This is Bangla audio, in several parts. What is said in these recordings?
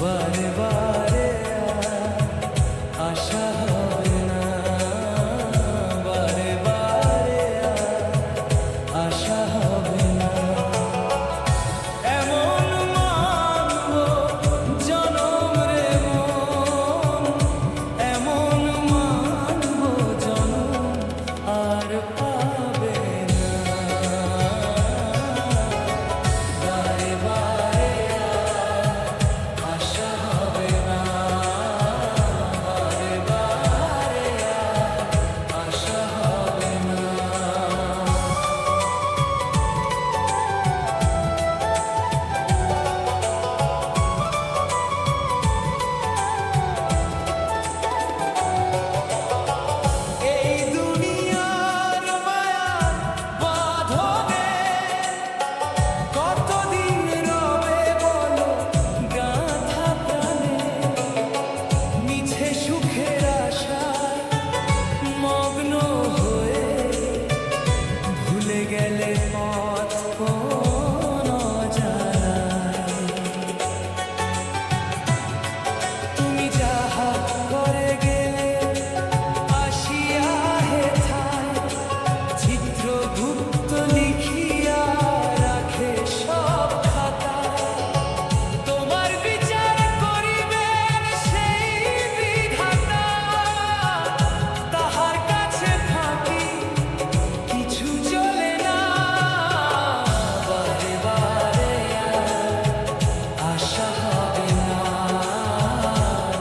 বারে বারে আশা হবে না, বারে বারে আশা হবে না। এমন মানব জনম রে মন, এমন মানব জনম আর পাবে না। বারে বারে আশা হবে না, বারে বারে আশা হবে না। এই দুনিয়ার মায়ার বাঁধনে কতদিন রবে বলো গাঁথা প্রাণে, মিছে সুখের আশায় মগ্ন হয়ে ভুলে গেলে পথ কোন অজানায়। তুমি যাহা করে গেলে আসিয়া হেথায়, চিত্রগুপ্ত লিখিয়া রাখে সব খাতায়। তোমার বিচার করিবেন সেই বিধাতা, তাহার কাছে ফাঁকি কিছু চলে না। বারে বারে আশা হবে না,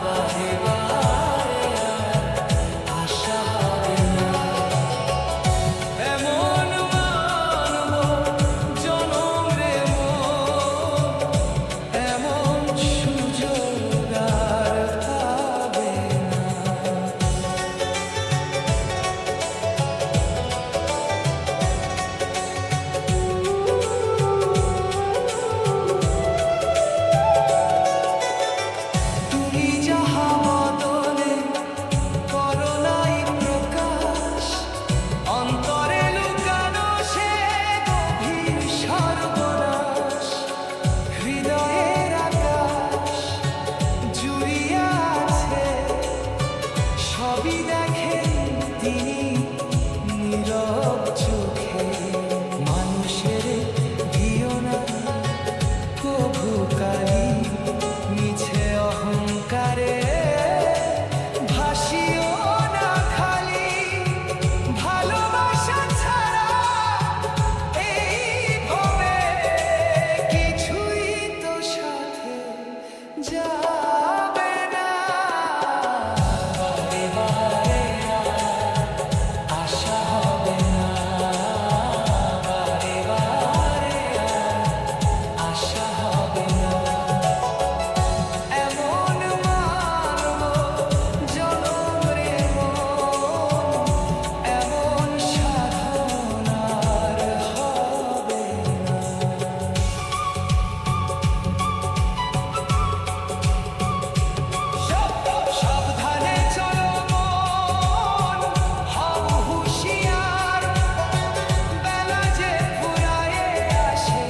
বারে বারে আশা হবে না। এমন মানব জনম রে মন, এমন সুযোগ আর পাবে না। তুমি যাহা বদলে করো নাই প্রকাশ, অন্তরে লুকানো সে গভীর সর্বনাশ। হৃদয়ের আকাশ জুড়িয়া আছে, সবই দেখেন তিনি নীরব চোখে। মানুষের দিও না কভু কালি, মিছে অহংকারে ভাসিও না খালি। ভালোবাসা ছাড়া এই ভবে কিছুই তো সাথে যাবে না। বারে বারে আশা হবে না, বারে বারে আশা হবে না। এমন মানব জনম রে মন, এমন সাধন আর হবে না। সাবধানে চলো মন, হও হুঁশিয়ার, বেলা যে ফুরায়ে আসে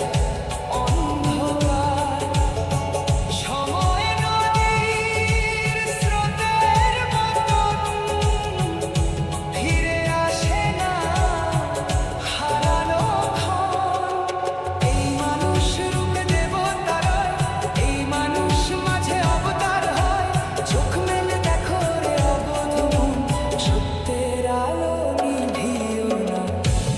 অন্ধকার। সময় নদীর স্রোতের মতন ফিরে আসে না হারানো ক্ষণ। এই মানুষ রূপে দেবতার হয়, এই মানুষ মাঝে অবতার হয়। চোখ মেলে দেখো রে অবোধ মন, সত্যের আলো নিভিও না।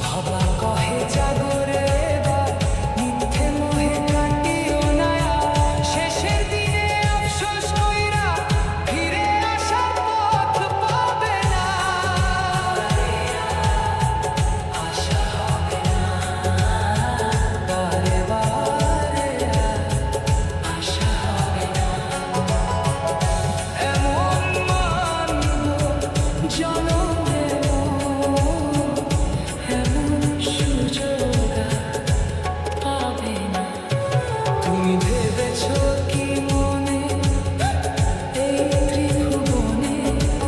ভাবা কহে জাগরে এবার, মিথ্যে মোহে কাটিও না আর। শেষের দিনে আফসোস কইরা ফিরে আসার পথ পাবে না। আশা হবে না, বারে বারে আশা হবে না। এমন মানব জনম রে মন, এমন সুযোগ আর পাবে না। তুমি ভেবেছ কি মনে এই ত্রিভুবনে,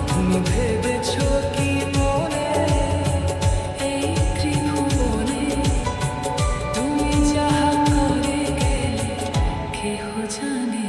তুমি ভেবেছ কি মনে এই ত্রিভুবনে। তুমি যাহা করে গেলে কেহ জানে